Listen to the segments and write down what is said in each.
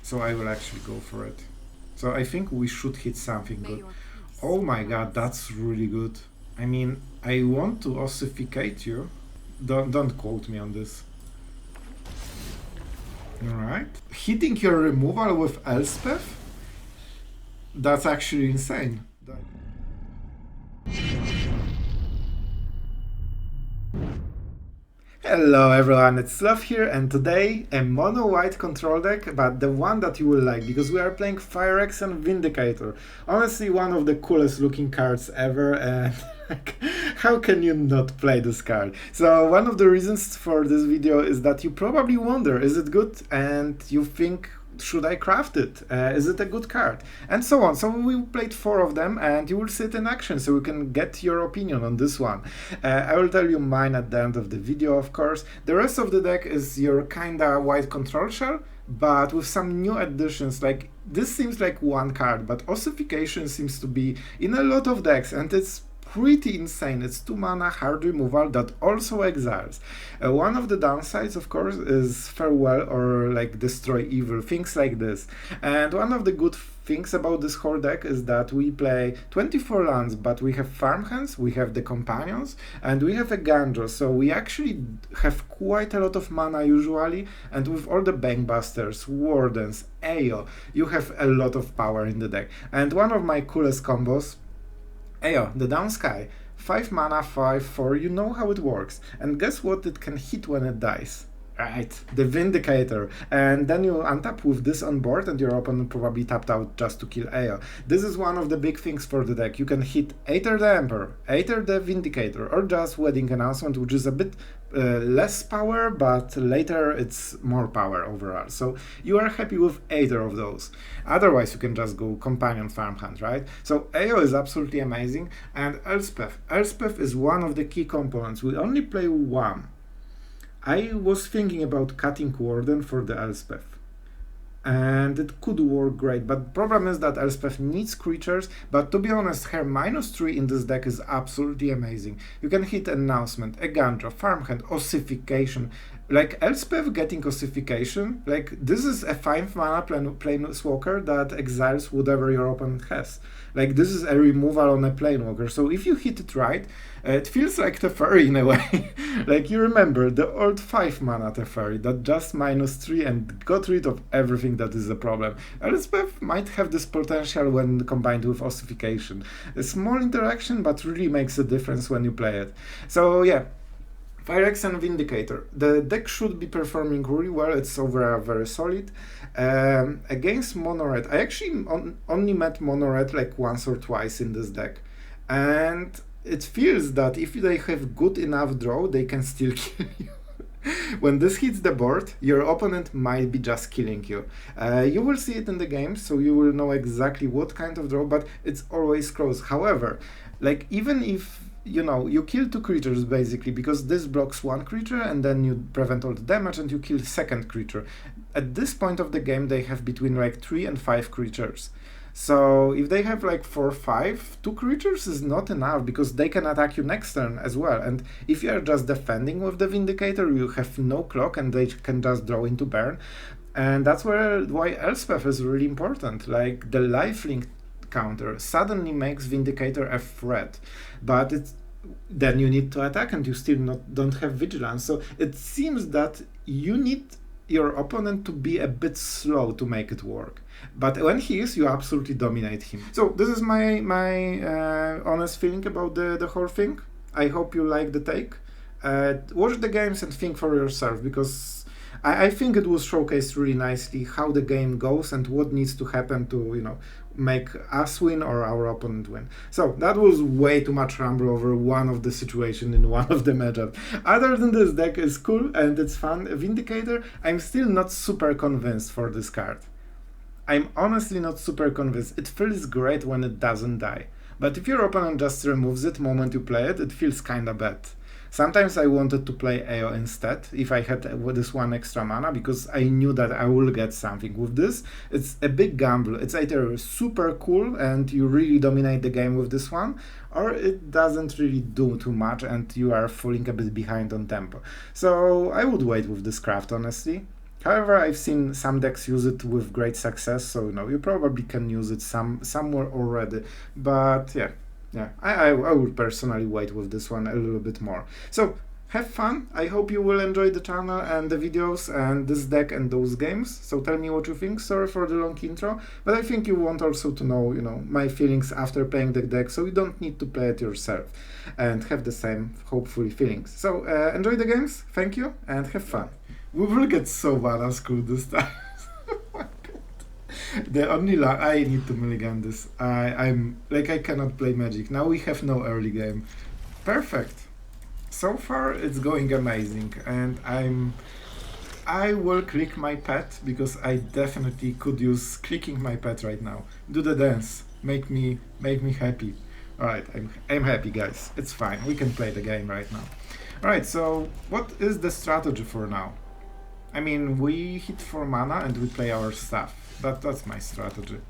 So I will actually go for it. So I think we should hit something good. Oh my god, that's really good. I mean, I want to ossificate you. Don't quote me on this. Alright. Hitting your removal with Elspeth? That's actually insane. Hello everyone, it's Sloth here, and today a mono-white control deck, but the one that you will like, because we are playing Phyrexian Vindicator. Honestly, one of the coolest looking cards ever, and how can you not play this card? So one of the reasons for this video is that you probably wonder, is it good? And you think, should I craft it? Is it a good card? And so on. So we played 4 of them, and you will see it in action, so we can get your opinion on this one. I will tell you mine at the end of the video, of course. The rest of the deck is your kinda white control shell, but with some new additions. Like, this seems like one card, but Ossification seems to be in a lot of decks, and it's pretty insane. It's 2 mana hard removal that also exiles. One of the downsides, of course, is farewell or like destroy evil, things like this. And one of the good things about this whole deck is that we play 24 lands, but we have farmhands, we have the companions, and we have Eiganjo, so we actually have quite a lot of mana usually, and with all the bankbusters, wardens, Ayo, you have a lot of power in the deck. And one of my coolest combos, Ayo, the Down Sky, 5 mana, 5/4, you know how it works. And guess what it can hit when it dies? Right, the Vindicator. And then you untap with this on board, and your opponent probably tapped out just to kill Ayo. This is one of the big things for the deck. You can hit either the Emperor, either the Vindicator, or just Wedding Announcement, which is a bit less power, but later it's more power overall. So you are happy with either of those. Otherwise, you can just go Companion Farmhand, right? So Ayo is absolutely amazing, and Elspeth. Elspeth is one of the key components. We only play 1. I was thinking about cutting Warden for the Elspeth, and it could work great, but the problem is that Elspeth needs creatures, but to be honest, her -3 in this deck is absolutely amazing. You can hit Announcement, Eiganjo, Farmhand, Ossification. Like, Elspeth getting Ossification, like, this is a 5 mana planeswalker that exiles whatever your opponent has. Like, this is a removal on a planeswalker, so if you hit it right, it feels like Teferi in a way. Like, you remember the old 5 mana Teferi that just -3 and got rid of everything that is a problem. Elspeth might have this potential when combined with Ossification. A small interaction, but really makes a difference when you play it. So yeah, Phyrexian Vindicator. The deck should be performing really well. It's overall very solid. Against Mono Red, I actually only met Mono Red like once or twice in this deck. And it feels that if they have good enough draw, they can still kill you. When this hits the board, your opponent might be just killing you. You will see it in the game, so you will know exactly what kind of draw, but it's always close. However, like, even if you kill 2 creatures basically, because this blocks 1 creature and then you prevent all the damage and you kill 2nd creature. At this point of the game, they have between like 3 and 5 creatures. So if they have like 4 or 5, 2 creatures is not enough, because they can attack you next turn as well. And if you are just defending with the Vindicator, you have no clock and they can just draw into burn. And that's why Elspeth is really important. Like, the lifelink counter suddenly makes Vindicator a threat, but then you need to attack and you still don't have vigilance. So it seems that you need your opponent to be a bit slow to make it work, but when he is, you absolutely dominate him. So this is my honest feeling about the whole thing. I hope you like the take. Watch the games and think for yourself, because I think it was showcased really nicely how the game goes and what needs to happen to make us win or our opponent win. So that was way too much ramble over one of the situation in one of the matchups. Other than this, deck is cool and it's fun. Vindicator, I'm still not super convinced for this card. I'm honestly not super convinced. It feels great when it doesn't die, but if your opponent just removes it the moment you play it, it feels kinda bad. Sometimes I wanted to play Ayo instead if I had this 1 extra mana, because I knew that I will get something with this. It's a big gamble. It's either super cool and you really dominate the game with this one, or it doesn't really do too much and you are falling a bit behind on tempo. So I would wait with this craft, honestly. However, I've seen some decks use it with great success, so you know you probably can use it somewhere already. But yeah, I will personally wait with this one a little bit more. So have fun. I hope you will enjoy the channel and the videos and this deck and those games. So tell me what you think. Sorry for the long intro, but I think you want also to know, you know, my feelings after playing the deck, so you don't need to play it yourself and have the same, hopefully, feelings. So enjoy the games. Thank you and have fun. We will get so bad screwed this time. The only I need to mulligan this. I'm like I cannot play Magic. Now we have no early game. Perfect. So far it's going amazing, and I will click my pet because I definitely could use clicking my pet right now. Do the dance. Make me happy. Alright, I'm happy, guys. It's fine. We can play the game right now. Alright, so what is the strategy for now? I mean, we hit for mana and we play our stuff. That's my strategy.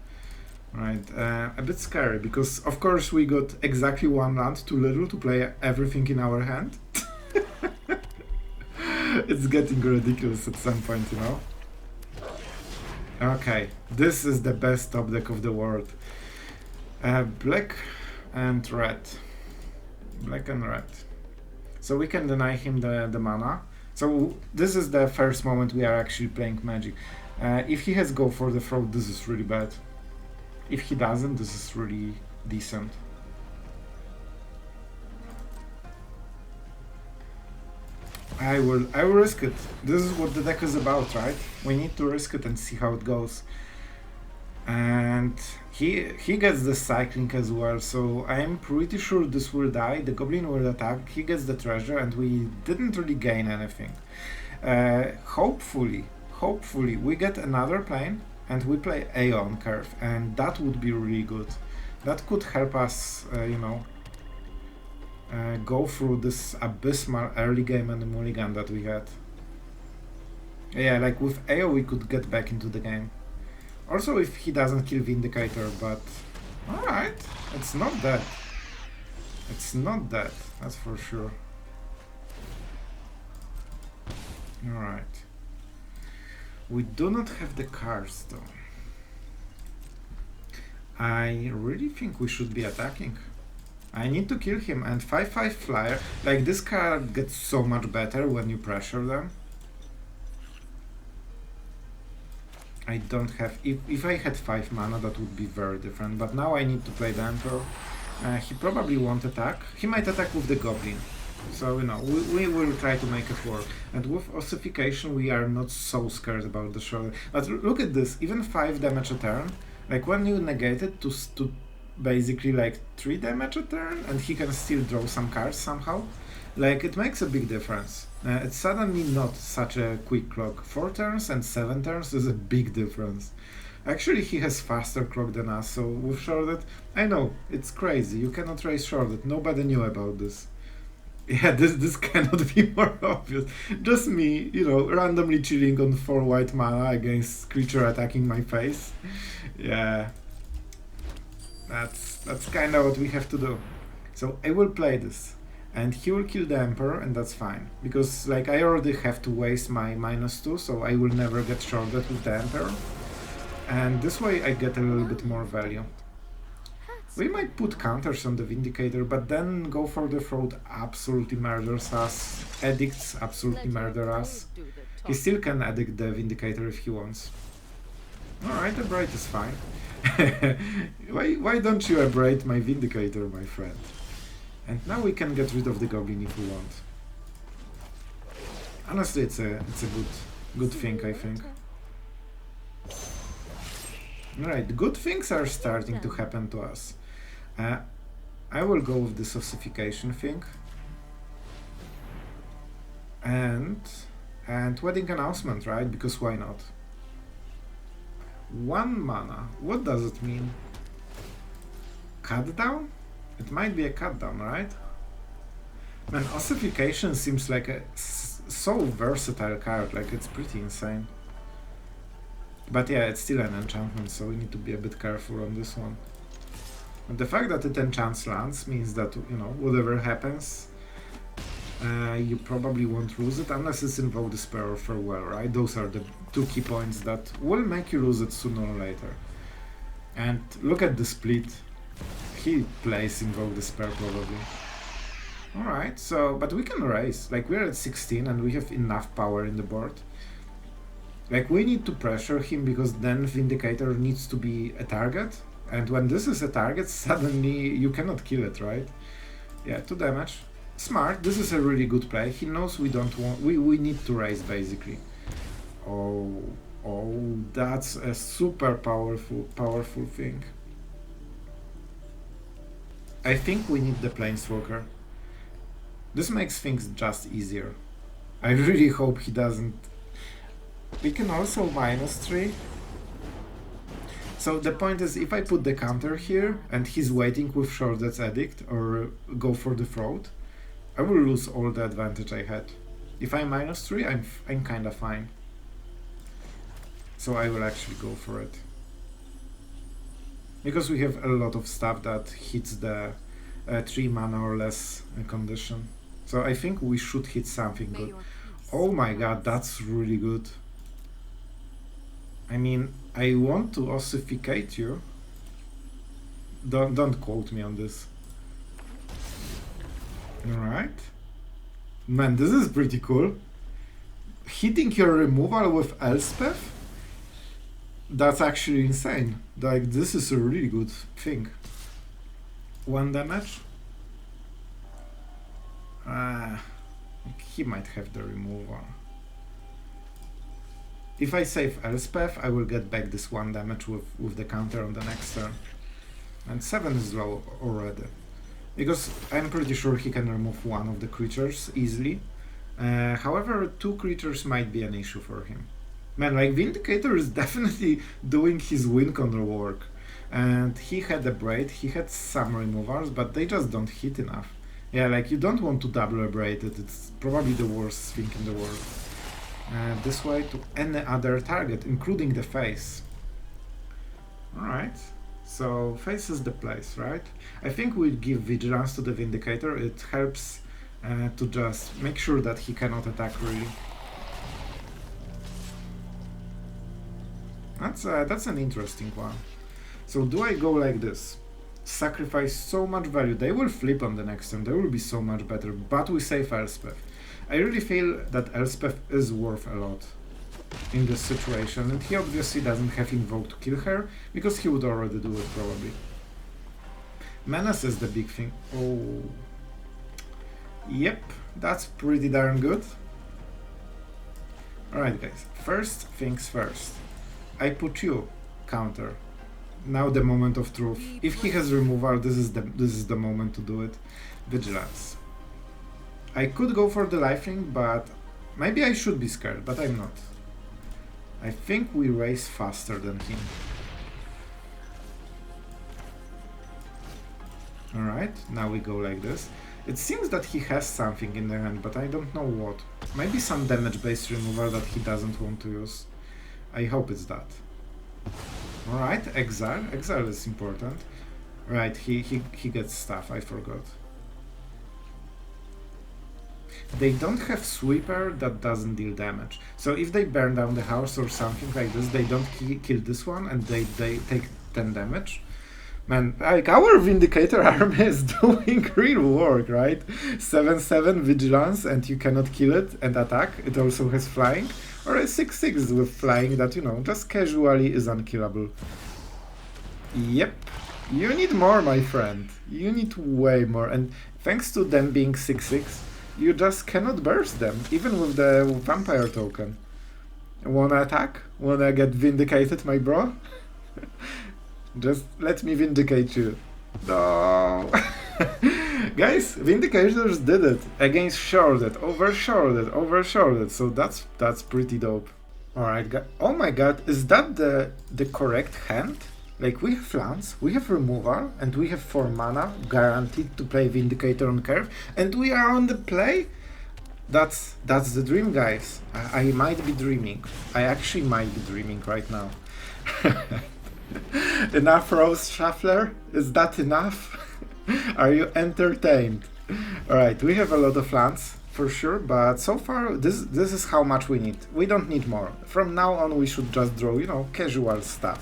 Right, a bit scary because of course we got exactly one land too little to play everything in our hand. It's getting ridiculous at some point, you know. Okay, this is the best top deck of the world. Black and red. Black and red. So we can deny him the mana. So this is the first moment we are actually playing Magic. If he has go for the throat, this is really bad. If he doesn't, this is really decent. I will risk it. This is what the deck is about, right? We need to risk it and see how it goes. And he gets the cycling as well, so I'm pretty sure this will die. The goblin will attack, he gets the treasure, and we didn't really gain anything. Hopefully we get another plane and we play Aeon curve, and that would be really good. That could help us, you know, go through this abysmal early game and the mulligan that we had. Yeah, like with AO we could get back into the game. Also if he doesn't kill Vindicator, but alright, it's not dead. It's not dead, that's for sure. Alright. We do not have the cards though. I really think we should be attacking. I need to kill him, and 5/5 flyer, like this card gets so much better when you pressure them. I don't have, if I had 5 mana that would be very different, but now I need to play the Emperor. He probably won't attack. He might attack with the Goblin. So, you know, we will try to make it work. And with Ossification, we are not so scared about the shoulder. But look at this, even 5 damage a turn, like when you negate it to basically like 3 damage a turn, and he can still draw some cards somehow, like it makes a big difference. It's suddenly not such a quick clock. 4 turns and 7 turns is a big difference. Actually, he has faster clock than us, so with Shorted, I know, it's crazy, you cannot raise Shorted, nobody knew about this. Yeah, this cannot be more obvious. Just me, you know, randomly chilling on 4 white mana against creature attacking my face. Yeah, that's kind of what we have to do. So I will play this, and he will kill the Emperor, and that's fine. Because, like, I already have to waste my -2, so I will never get shorted with the Emperor. And this way I get a little bit more value. We might put counters on the Vindicator, but then go for the throat absolutely murders us. Edicts absolutely murder us. He still can addict the Vindicator if he wants. Alright, Abrade is fine. Why don't you abrade my Vindicator, my friend? And now we can get rid of the Goblin if we want. Honestly, it's a good thing, I think. Alright, good things are starting to happen to us. I will go with this Ossification thing. And Wedding Announcement, right? Because why not? 1 mana. What does it mean? Cut down? It might be a cut down, right? Man, Ossification seems like a so versatile card, like it's pretty insane. But yeah, it's still an enchantment, so we need to be a bit careful on this one. And the fact that it enchants lands means that, you know, whatever happens, you probably won't lose it unless it's Invoke Despair or Farewell, right? Those are the two key points that will make you lose it sooner or later. And look at the split. He plays Invoke Despair probably. Alright, so, but we can raise. Like, we're at 16 and we have enough power in the board. Like, we need to pressure him because then Vindicator needs to be a target. And when this is a target, suddenly you cannot kill it, right? Yeah, 2 damage. Smart, this is a really good play. He knows we don't want... We need to raise, basically. Oh, that's a super powerful thing. I think we need the Planeswalker. This makes things just easier. I really hope he doesn't... We can also -3. So the point is, if I put the counter here and he's waiting with Shrouded's Edict or go for the Throat, I will lose all the advantage I had. If I'm -3, I'm kinda fine. So I will actually go for it. Because we have a lot of stuff that hits the 3 mana or less condition. So I think we should hit something good. Oh my god, that's really good. I mean, I want to ossificate you. Don't quote me on this. Alright. Man, this is pretty cool. Hitting your removal with Elspeth? That's actually insane. Like, this is a really good thing. 1 damage? He might have the removal. If I save Elspeth, I will get back this 1 damage with the counter on the next turn. And 7 is low already. Because I'm pretty sure he can remove 1 of the creatures easily. However, 2 creatures might be an issue for him. Man, like, Vindicator is definitely doing his win control work. And he had a Braid, he had some removals, but they just don't hit enough. Yeah, like, you don't want to double abrade it, it's probably the worst thing in the world. This way to any other target, including the face. Alright, so face is the place, right? I think we'll give Vigilance to the Vindicator, it helps to just make sure that he cannot attack really. That's an interesting one. So do I go like this? Sacrifice so much value, they will flip on the next turn, they will be so much better, but we save Elspeth. I really feel that Elspeth is worth a lot in this situation, and he obviously doesn't have Invoke to kill her, because he would already do it probably. Menace is the big thing. Oh. Yep, that's pretty darn good. Alright guys, first things first. I put you counter. Now the moment of truth. If he has removal, this is the moment to do it. Vigilance. I could go for the lifelink, but maybe I should be scared, but I'm not. I think we race faster than him. Alright, now we go like this. It seems that he has something in the hand, but I don't know what. Maybe some damage-based removal that he doesn't want to use. I hope it's that. Alright, Exile. Exile is important. Right, he gets stuff, I forgot. They don't have Sweeper that doesn't deal damage. So if they burn down the house or something like this, they don't kill this one and they take 10 damage. Man, like, our Vindicator army is doing real work, right? 7/7 Vigilance and you cannot kill it and attack. It also has flying. Or a 6/6 with flying that, you know, just casually is unkillable. Yep. You need more, my friend. You need way more. And thanks to them being 6/6, you just cannot burst them, even with the vampire token. Wanna attack? Wanna get vindicated, my bro? Just let me vindicate you. No. Guys, Vindicators did it against Shrouded, over-shrouded, so that's pretty dope. Alright, oh my god, is that the correct hand? Like, we have lands, we have removal, and we have 4 mana guaranteed to play Vindicator on curve, and we are on the play? That's the dream, guys. I might be dreaming. I actually might be dreaming right now. Enough, Rose Shuffler? Is that enough? Are you entertained? Alright, we have a lot of lands. for sure, but so far this is how much we need. We don't need more. From now on we should just draw, you know, casual stuff.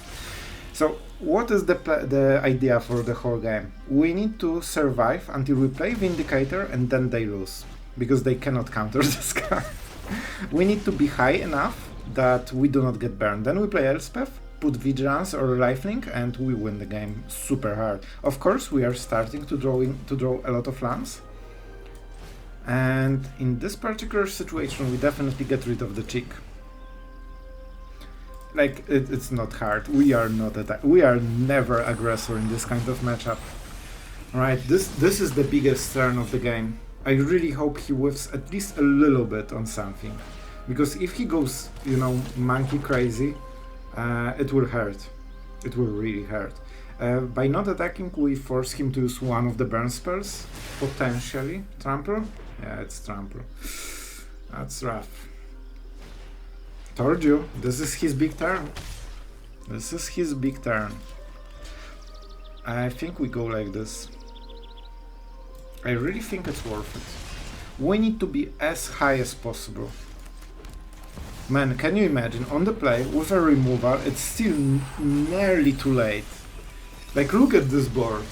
So what is the idea for the whole game? We need to survive until we play Vindicator and then they lose, because they cannot counter this card. We need to be high enough that we do not get burned. Then we play Elspeth, put Vigilance or Lifelink, and we win the game super hard. Of course, we are starting to draw a lot of lands. And in this particular situation, we definitely get rid of the cheek. Like, it's not hard. We are not we are never aggressor in this kind of matchup. Alright, this is the biggest turn of the game. I really hope he whiffs at least a little bit on something. Because if he goes, you know, monkey crazy, it will hurt. It will really hurt. By not attacking, we force him to use one of the burn spells. Potentially. Trample? Yeah, it's trample. That's rough. Told you, this is his big turn. This is his big turn. I think we go like this. I really think it's worth it. We need to be as high as possible. Man, can you imagine, on the play, with a removal, it's still nearly too late. Like, look at this board.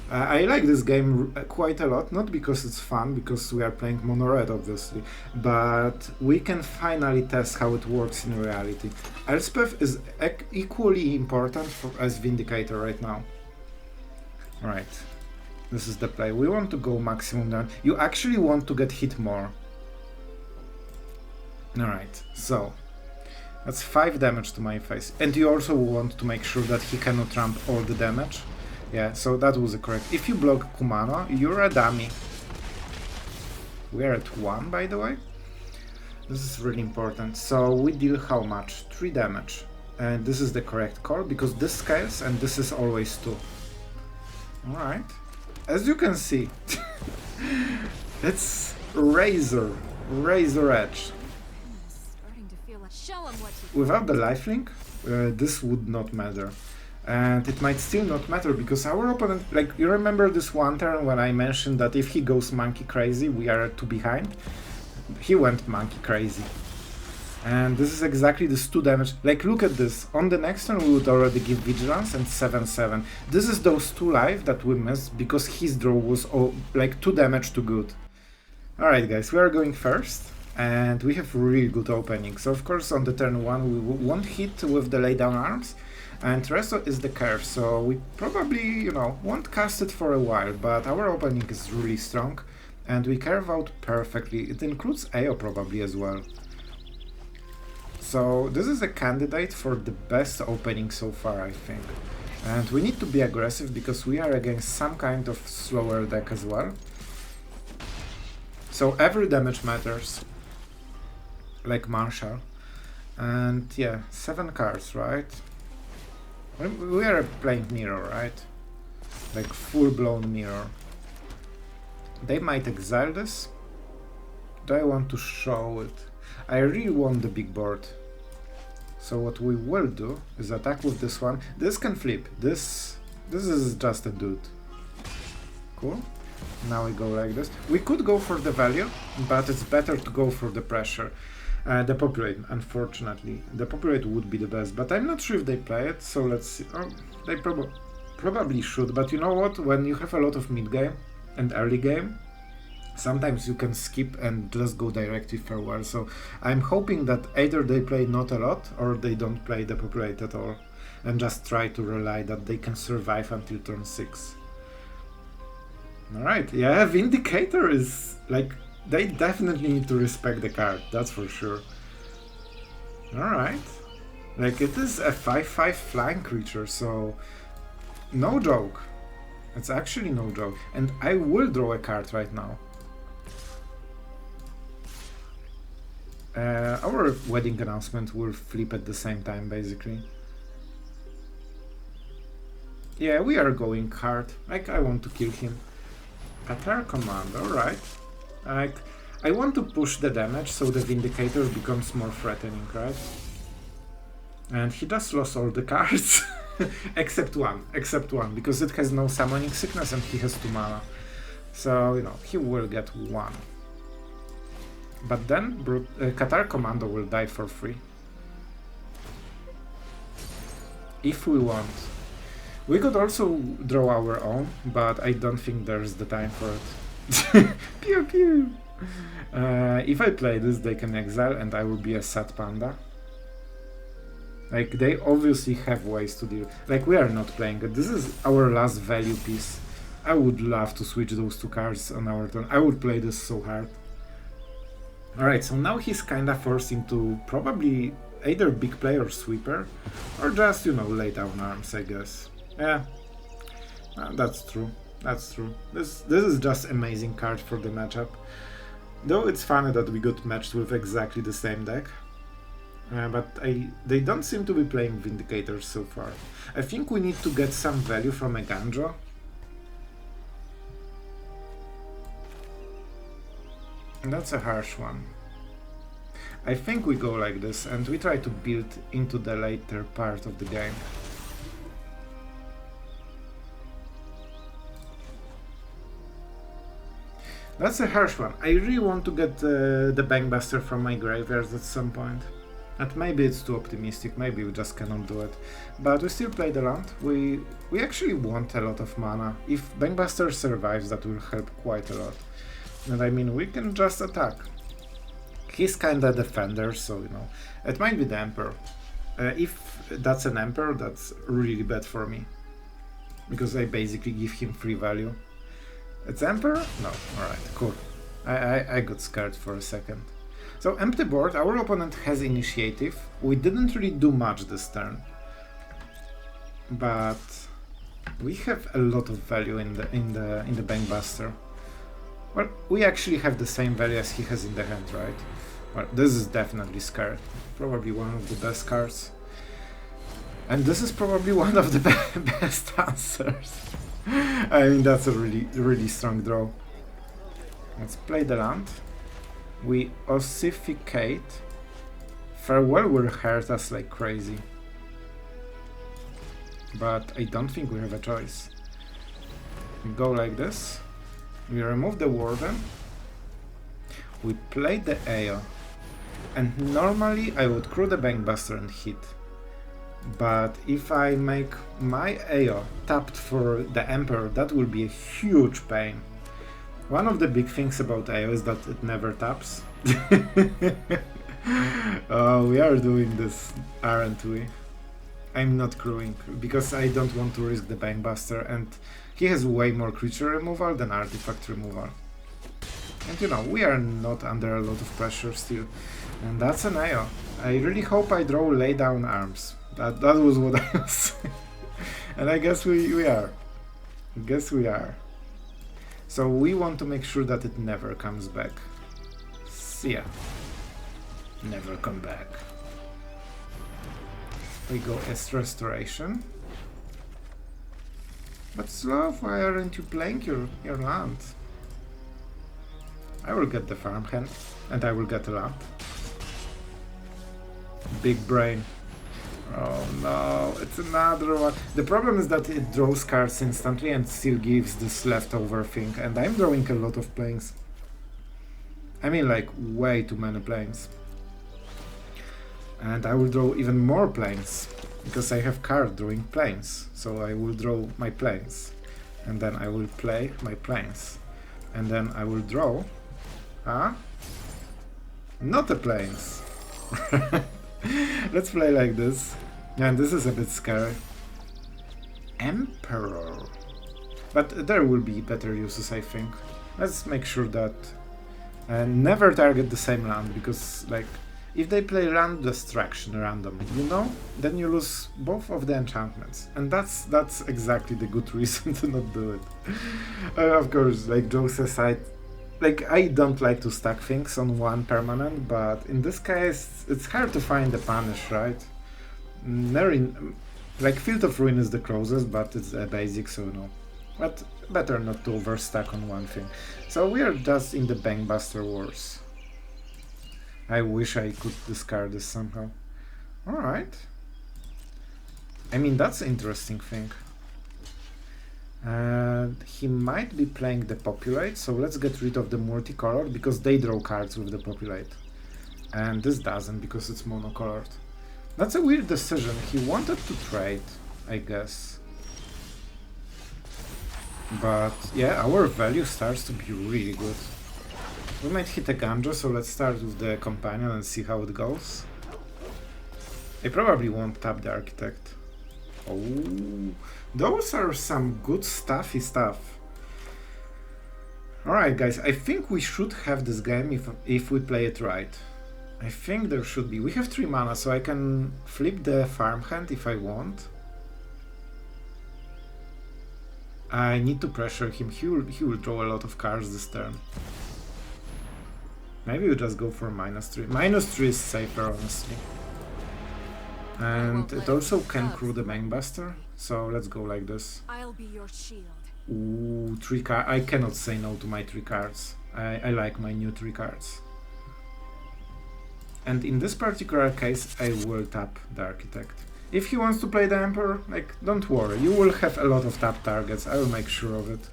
I like this game quite a lot, not because it's fun, because we are playing mono-red obviously, but we can finally test how it works in reality. Elspeth is equally important as Vindicator right now. Alright, this is the play. We want to go maximum down. You actually want to get hit more. Alright, so that's 5 damage to my face. And you also want to make sure that he cannot ramp all the damage. Yeah, so that was correct. If you block Kumano, you're a dummy. We're at 1, by the way. This is really important. So we deal how much? 3 damage. And this is the correct call, because this scales and this is always 2. Alright. As you can see, it's razor edge. Without the lifelink, this would not matter. And it might still not matter, because our opponent, like, you remember this one turn when I mentioned that if he goes monkey crazy, we are 2 behind? He went monkey crazy. And this is exactly this 2 damage. Like, look at this. On the next turn, we would already give Vigilance and 7/7. This is those 2 life that we missed, because his draw was like 2 damage to good. Alright guys, we are going first. And we have really good opening. So of course on the turn 1 we won't hit with the laydown arms. And Resto is the curve, so we probably, you know, won't cast it for a while, but our opening is really strong, and we curve out perfectly. It includes AO probably as well. So this is a candidate for the best opening so far, I think. And we need to be aggressive, because we are against some kind of slower deck as well. So every damage matters, like Marshall. And yeah, 7 cards, right? We are playing mirror, right? Like full-blown mirror. They might exile this. Do I want to show it? I really want the big board. So what we will do is attack with this one. This can flip. This is just a dude. Cool. Now we go like this. We could go for the value, but it's better to go for the pressure. The Populate, unfortunately. The Populate would be the best, but I'm not sure if they play it, so let's see. Oh, they probably should, but you know what? When you have a lot of mid-game and early game, sometimes you can skip and just go directly farewell, so I'm hoping that either they play not a lot, or they don't play the Populate at all, and just try to rely that they can survive until turn 6. Alright, yeah, Vindicator is like... They definitely need to respect the card, that's for sure. Alright. Like, it is a 5/5 flying creature, so... No joke. It's actually no joke. And I will draw a card right now. Our wedding announcement will flip at the same time, basically. Yeah, we are going hard. Like, I want to kill him. Qatar command, alright. Like, I want to push the damage so the Vindicator becomes more threatening, right? And he just lost all the cards. except one, because it has no summoning sickness and he has 2 mana. So, you know, he will get 1. But then Qatar Commando will die for free. If we want. We could also draw our own, but I don't think there's the time for it. Pew pew! If I play this, they can exile and I will be a sad panda. Like, they obviously have ways to deal. Like, we are not playing it. This is our last value piece. I would love to switch those two cards on our turn. I would play this so hard. Alright, so now he's kinda forced into probably either big play or sweeper, or just, you know, lay down arms, I guess. Yeah, that's true. That's true. This is just amazing card for the matchup. Though it's funny that we got matched with exactly the same deck. But they don't seem to be playing Vindicators so far. I think we need to get some value from Eiganjo. That's a harsh one. I think we go like this and we try to build into the later part of the game. That's a harsh one. I really want to get the Bankbuster from my graveyard at some point. And maybe it's too optimistic, maybe we just cannot do it. But we still play the land. We actually want a lot of mana. If Bankbuster survives, that will help quite a lot. And I mean, we can just attack. He's kinda defender, so you know, it might be the Emperor. If that's an Emperor, that's really bad for me. Because I basically give him free value. It's Emperor? No, alright, cool. I got scared for a second. So empty board, our opponent has initiative. We didn't really do much this turn. But we have a lot of value in the Bankbuster. Well, we actually have the same value as he has in the hand, right? Well, this is definitely scared. Probably one of the best cards. And this is probably one of the best answers. I mean, that's a really strong draw. Let's play the land. We Ossificate. Farewell will hurt us like crazy. But I don't think we have a choice. We go like this. We remove the Warden. We play the AO. And normally I would crew the Bankbuster and hit. But if I make my AO tapped for the Emperor, that will be a huge pain. One of the big things about AO is that it never taps. Oh, we are doing this, aren't we? I'm not crewing, because I don't want to risk the Bankbuster, and he has way more creature removal than artifact removal. And you know, we are not under a lot of pressure still. And that's an AO. I really hope I draw lay down arms. That was what I was saying. And I guess we are. I guess we are. So we want to make sure that it never comes back. See ya. Never come back. We go as Restoration. But Sloth, why aren't you playing your land? I will get the Farmhand, and I will get a land. Big brain. Oh no, it's another one. The problem is that it draws cards instantly and still gives this leftover thing, and I'm drawing a lot of planes. I mean, like, way too many planes. And I will draw even more planes, because I have card drawing planes. So I will draw my planes, and then I will play my planes. And then I will draw... Not the planes! Let's play like this. And this is a bit scary. Emperor. But there will be better uses, I think. Let's make sure that... never target the same land, because, like, if they play land destruction randomly, you know, then you lose both of the enchantments. And that's exactly the good reason to not do it. Of course, like, jokes aside, like, I don't like to stack things on one permanent, but in this case, it's hard to find the punish, right? Like, Field of Ruin is the closest, but it's a basic, so no. But better not to overstack on one thing. So we are just in the Bankbuster wars. I wish I could discard this somehow. Alright. I mean, that's an interesting thing. And he might be playing the Populate, so let's get rid of the multicolor because they draw cards with the Populate. And this doesn't because it's monocolored. That's a weird decision. He wanted to trade, I guess. But yeah, our value starts to be really good. We might hit Eiganjo, so let's start with the Companion and see how it goes. I probably won't tap the Architect. Oh, those are some good stuffy stuff. Alright guys, I think we should have this game if we play it right. I think there should be. We have 3 mana, so I can flip the Farmhand if I want. I need to pressure him. He will draw a lot of cards this turn. Maybe we just go for -3. -3 is safer, honestly. And it also can crew the Bankbuster, so let's go like this. I'll be your shield. Ooh, 3 cards. I cannot say no to my 3 cards. I like my new 3 cards. And in this particular case, I will tap the Architect. If he wants to play the Emperor, like, don't worry, you will have a lot of tap targets, I will make sure of it.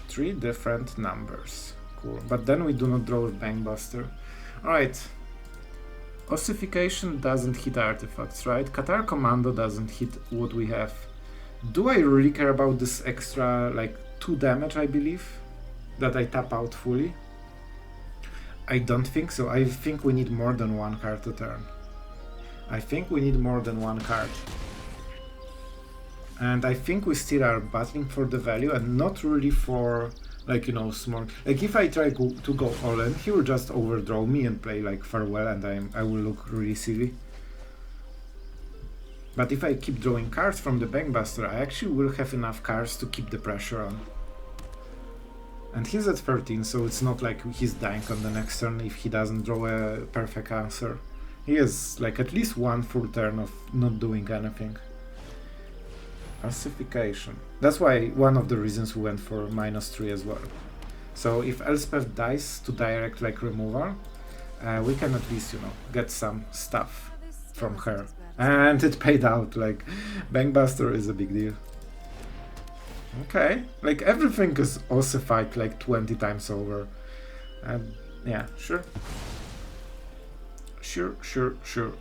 3 different numbers. Cool. But then we do not draw with Bankbuster. Alright. Ossification doesn't hit artifacts, right? Qatar Commando doesn't hit what we have. Do I really care about this extra, like, 2 damage, I believe? That I tap out fully? I don't think so. I think we need more than 1 card a turn. I think we need more than 1 card. And I think we still are battling for the value and not really for, like, you know, small... Like, if I try to go all in, he will just overdraw me and play, like, farewell, and I will look really silly. But if I keep drawing cards from the Bankbuster, I actually will have enough cards to keep the pressure on. And he's at 13, so it's not like he's dying on the next turn if he doesn't draw a perfect answer. He has, like, at least 1 full turn of not doing anything. Ossification. That's why one of the reasons we went for -3 as well. So if Elspeth dies to direct, like, removal, we can at least, you know, get some stuff from her. And it paid out, like, Bankbuster is a big deal. Okay, like, everything is ossified like 20 times over. Yeah, sure. Sure.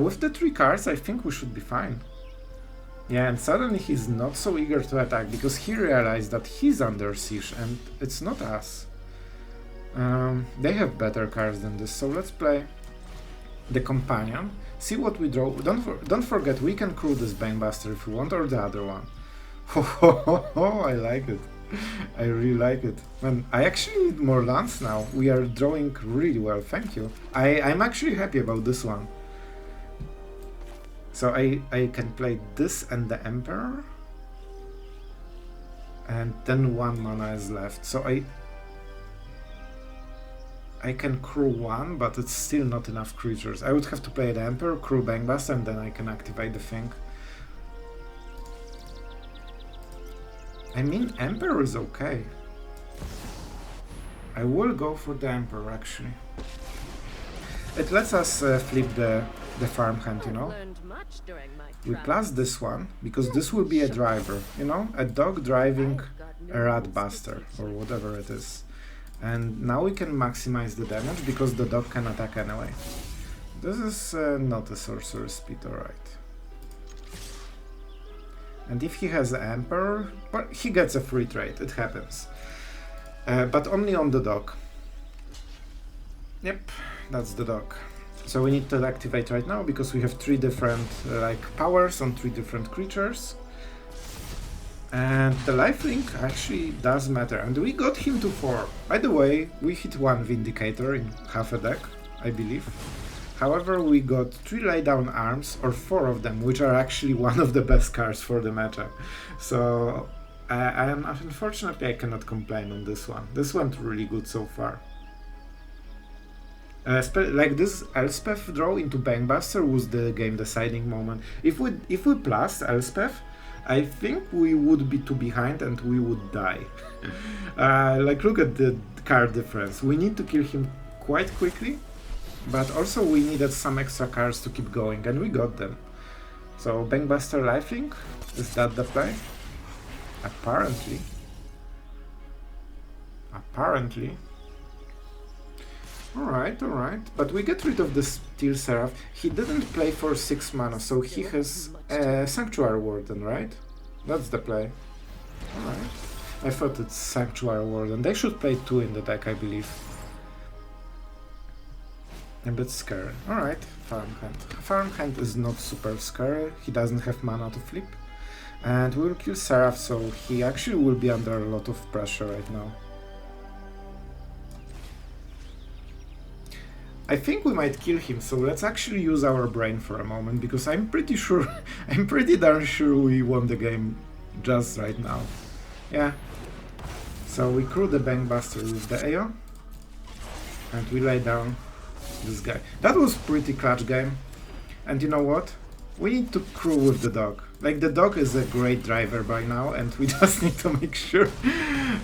With the 3 cards, I think we should be fine. Yeah, and suddenly he's not so eager to attack because he realized that he's under siege and it's not us. They have better cards than this, so let's play the Companion. See what we draw. Don't forget, we can crew this Bankbuster if we want, or the other one. I like it. I really like it. Man, I actually need more lands now. We are drawing really well, thank you. I'm actually happy about this one. So I can play this and the Emperor. And then 1 mana is left. So I can crew 1, but it's still not enough creatures. I would have to play the Emperor, crew Bankbuster, and then I can activate the thing. I mean, Emperor is okay. I will go for the Emperor, actually. It lets us flip the Farmhand, you know? We plus this one, because this will be a driver, you know? A dog driving a rat buster, or whatever it is. And now we can maximize the damage because the dog can attack anyway. This is not a sorcerer speed, alright. And if he has the Emperor, well, he gets a free trade, it happens. But only on the dog. Yep, that's the dog. So we need to activate right now because we have 3 different like powers on 3 different creatures. And the lifelink actually does matter, and we got him to 4. By the way, we hit 1 Vindicator in half a deck, I believe. However, we got 3 laydown arms, or 4 of them, which are actually one of the best cards for the matchup. So, unfortunately I cannot complain on this one. This went really good so far. Like this Elspeth draw into Bankbuster was the game deciding moment. If we plus Elspeth, I think we would be 2 behind and we would die. Like, look at the card difference. We need to kill him quite quickly. But also we needed some extra cards to keep going, and we got them. So Bankbuster lifelink, is that the play? Apparently. Apparently. Alright, alright. But we get rid of the Steel Seraph. He didn't play for 6 mana, so he has Sanctuary Warden, right? That's the play. Alright. I thought it's Sanctuary Warden. They should play 2 in the deck, I believe. A bit scary. Alright, Farmhand. Farmhand is not super scary. He doesn't have mana to flip. And we'll kill Seraph, so he actually will be under a lot of pressure right now. I think we might kill him, so let's actually use our brain for a moment, because I'm pretty sure, I'm pretty darn sure we won the game just right now. Yeah. So we crew the Bankbuster with the AO, and we lay down this guy. That was pretty clutch game. And you know what? We need to crew with the dog. Like, the dog is a great driver by now, and we just need to make sure.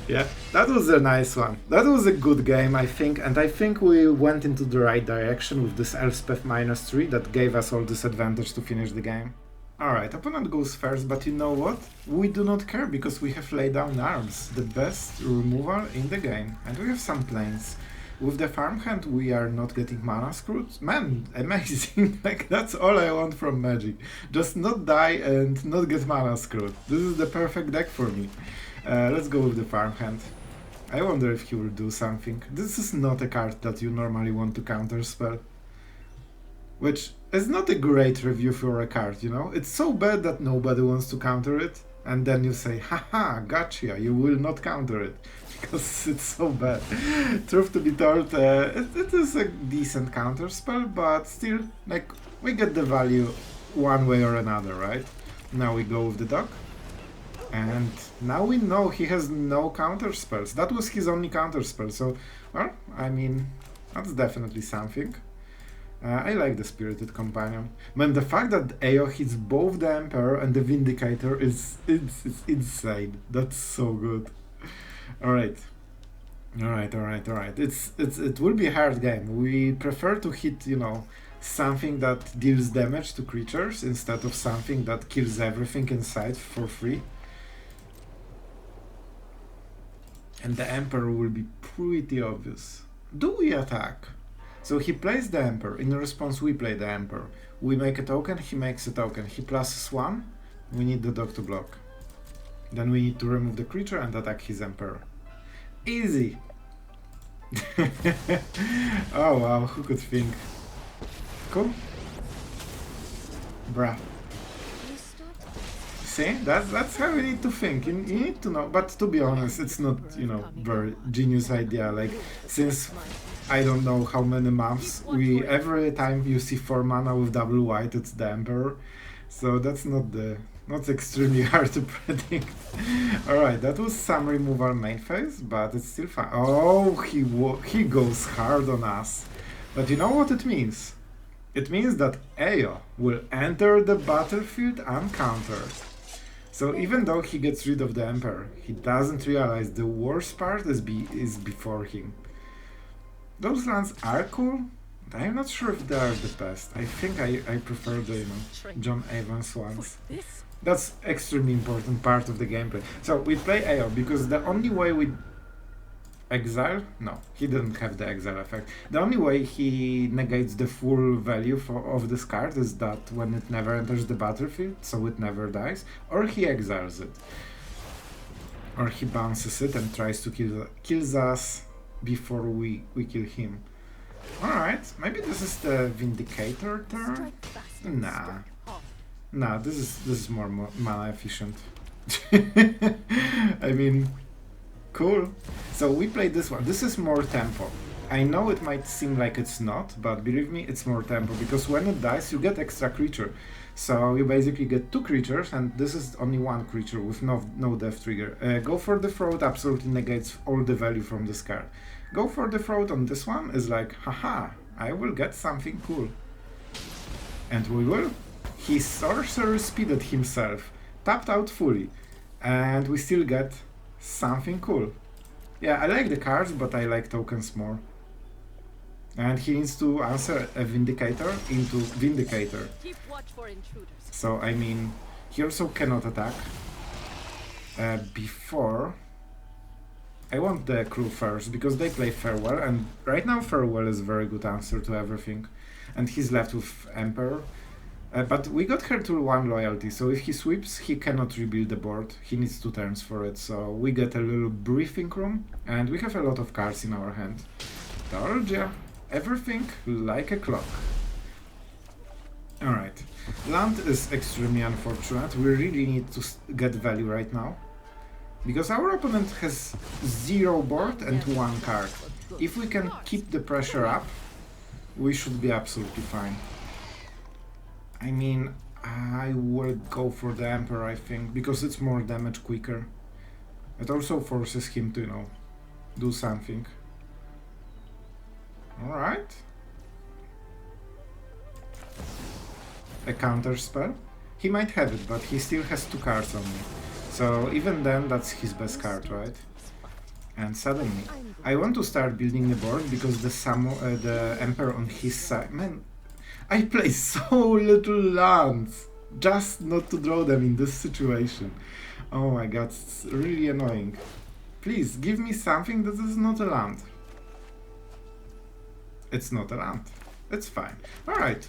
Yeah, that was a nice one. That was a good game, I think, and I think we went into the right direction with this Elspeth -3 that gave us all this advantage to finish the game. Alright, opponent goes first, but you know what? We do not care, because we have laid down arms, the best removal in the game, and we have some planes. With the Farmhand, we are not getting mana screwed. Man, amazing! Like, that's all I want from Magic. Just not die and not get mana screwed. This is the perfect deck for me. Let's go with the Farmhand. I wonder if he will do something. This is not a card that you normally want to counterspell. Which is not a great review for a card, you know? It's so bad that nobody wants to counter it. And then you say, haha, gotcha, you will not counter it. Because it's so bad. Truth to be told, it is a decent counter spell, but still, like, we get the value one way or another, right? Now we go with the dog. And now we know he has no counter spells. That was his only counter spell, so, well, I mean, that's definitely something. I like the Spirited Companion. Man, the fact that AO hits both the Emperor and the Vindicator is it's insane. That's so good. Alright. Alright. It will be a hard game. We prefer to hit, you know, something that deals damage to creatures instead of something that kills everything inside for free. And the Emperor will be pretty obvious. Do we attack? So he plays the Emperor. In response, we play the Emperor. We make a token, he makes a token. He pluses 1. We need the dog to block. Then we need to remove the creature and attack his Emperor. Easy! Oh wow, who could think? Cool. Bruh. See, that's how you need to think. You need to know, but to be honest, it's not, you know, very genius idea. Like, since I don't know how many months, every time you see 4 mana with double white, it's the Emperor. So that's not extremely hard to predict. Alright, that was some removal main phase, but it's still fine. Oh, he goes hard on us. But you know what it means? It means that AO will enter the battlefield uncountered. So even though he gets rid of the Emperor, he doesn't realize the worst part is before him. Those lands are cool, but I'm not sure if they are the best. I think I prefer the, you know, John Evans ones. That's extremely important part of the gameplay. So we play AO because the only way we exile? No, he didn't have the exile effect. The only way he negates the full value of this card is that when it never enters the battlefield, so it never dies, or he exiles it. Or he bounces it and tries to kills us before we kill him. Alright, maybe this is the Vindicator turn? Nah, this is more mana efficient. I mean, cool. So we play this one. This is more tempo. I know it might seem like it's not, but believe me, it's more tempo, because when it dies, you get extra creature. So you basically get 2 creatures, and this is only 1 creature with no death trigger. Go for the Throat absolutely negates all the value from this card. Go for the Throat on this one is like, haha, I will get something cool. And we will. He sorcerer speeded himself, tapped out fully, and we still get something cool. Yeah, I like the cards, but I like tokens more. And he needs to answer a Vindicator into Vindicator. Keep watch for intruders. So, I mean, he also cannot attack. Before... I want the crew first, because they play Farewell, and right now Farewell is a very good answer to everything. And he's left with Emperor. But we got her to 1 loyalty, so if he sweeps, he cannot rebuild the board. He needs 2 turns for it, so we get a little briefing room, and we have a lot of cards in our hand. Told ya, everything like a clock. Alright, land is extremely unfortunate. We really need to get value right now, because our opponent has 0 board and 1 card. If we can keep the pressure up, we should be absolutely fine. I mean, I will go for the Emperor, I think, because it's more damage quicker. It also forces him to, you know, do something. Alright. A counter spell. He might have it, but he still has 2 cards on me. So even then, that's his best card, right? And suddenly, I want to start building the board because the Emperor on his side... Man, I play so little lands, just not to draw them in this situation. Oh my god, it's really annoying. Please, give me something that is not a land. It's not a land. It's fine. Alright.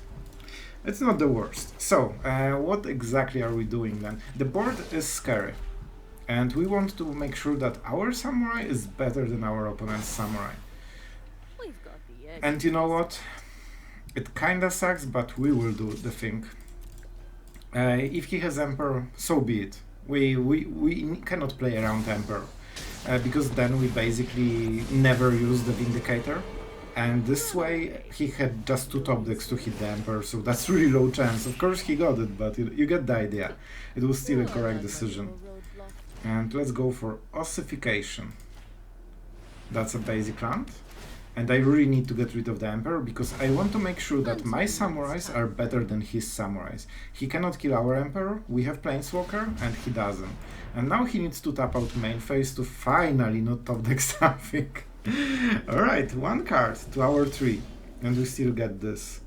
It's not the worst. So, what exactly are we doing then? The board is scary. And we want to make sure that our samurai is better than our opponent's samurai. We've got the edge. And you know what? It kinda sucks, but we will do the thing. If he has Emperor, so be it. We cannot play around Emperor. Because then we basically never use the Vindicator. And this way, he had just 2 top decks to hit the Emperor, so that's really low chance. Of course he got it, but you get the idea. It was still a correct decision. And let's go for Ossification. That's a basic land. And I really need to get rid of the Emperor, because I want to make sure that my samurais are better than his samurais. He cannot kill our Emperor, we have Planeswalker, and he doesn't. And now he needs to tap out main phase to finally not top deck something. Alright, 1 card to our 3, and we still get this.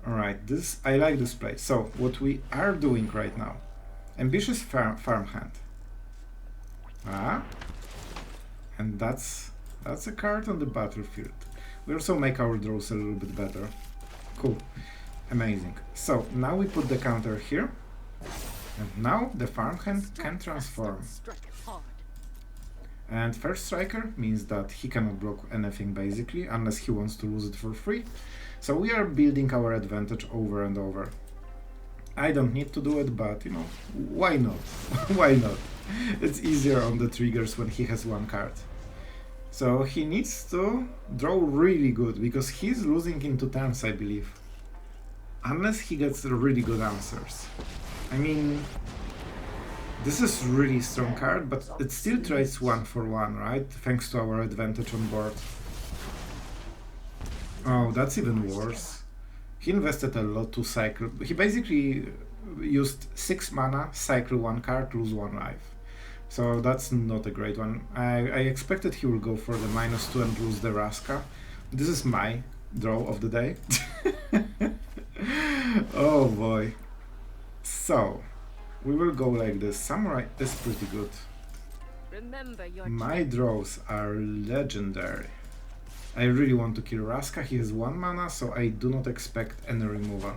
Alright, I like this play. So, what we are doing right now, Ambitious Farmhand. And that's a card on the battlefield. We also make our draws a little bit better. Cool. Amazing. So, now we put the counter here, and now the Farmhand can transform. And first striker means that he cannot block anything basically, unless he wants to lose it for free. So we are building our advantage over and over. I don't need to do it, but you know, why not? Why not? It's easier on the triggers when he has 1 card. So he needs to draw really good, because he's losing in 2 turns, I believe. Unless he gets really good answers. I mean, this is really strong card, but it still trades 1 for 1, right? Thanks to our advantage on board. Oh, that's even worse. He invested a lot to cycle. He basically used 6 mana, cycle 1 card, lose 1 life. So that's not a great one. I expected he will go for the -2 and lose the Raska. This is my draw of the day. Oh boy. So, we will go like this. Samurai is pretty good. My draws are legendary. I really want to kill Raska. He has 1 mana, so I do not expect any removal.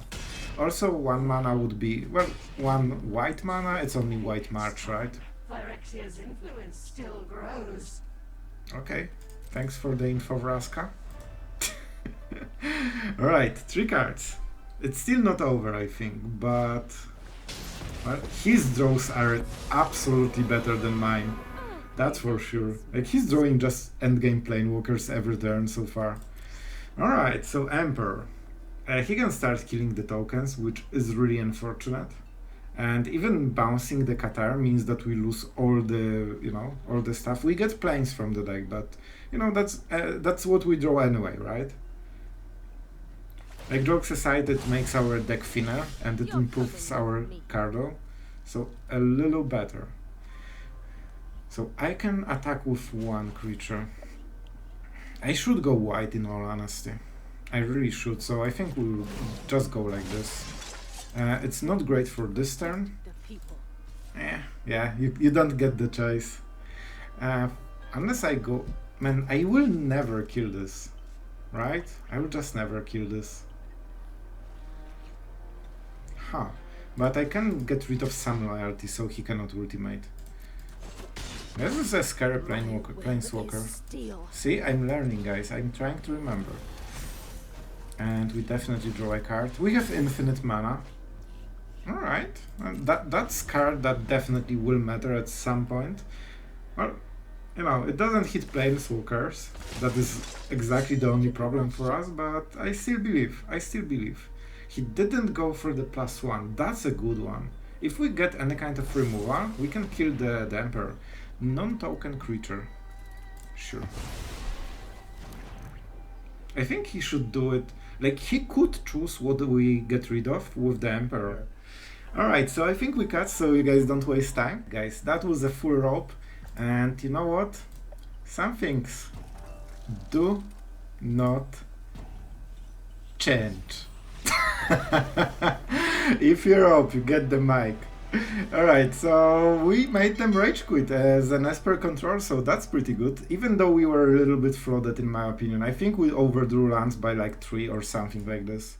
Also, 1 mana would be, well, 1 white mana, it's only White March, right? Phyrexia's influence still grows. Okay, thanks for the info, Raska. Alright, 3 cards. It's still not over, I think, but... well, his draws are absolutely better than mine. That's for sure. Like, he's drawing just endgame Planewalkers every turn so far. Alright, so Emperor. He can start killing the tokens, which is really unfortunate. And even bouncing the Qatar means that we lose all the, you know, all the stuff. We get planes from the deck, but, you know, that's what we draw anyway, right? Like, jokes aside, it makes our deck thinner, and it improves our cardo. So, a little better. So, I can attack with 1 creature. I should go white, in all honesty. I really should, so I think we'll just go like this. It's not great for this turn. The people. Yeah, you don't get the choice. Unless I go... Man, I will never kill this. Right? I will just never kill this. Huh. But I can get rid of some loyalty so he cannot ultimate. This is a scary planeswalker. See, I'm learning, guys. I'm trying to remember. And we definitely draw a card. We have infinite mana. Alright. That's a card that definitely will matter at some point. Well, you know, it doesn't hit planeswalkers. That is exactly the only problem for us, but I still believe. He didn't go for the +1. That's a good one. If we get any kind of removal, we can kill the Emperor. Non-token creature. Sure. I think he should do it. Like, he could choose what we get rid of with the Emperor. Alright, so I think we cut so you guys don't waste time. Guys, that was a full rope. And you know what? Some things do not change. If you're up, you get the mic. Alright, so we made them rage quit as an Esper control, so that's pretty good. Even though we were a little bit flooded in my opinion. I think we overdrew lands by like 3 or something like this.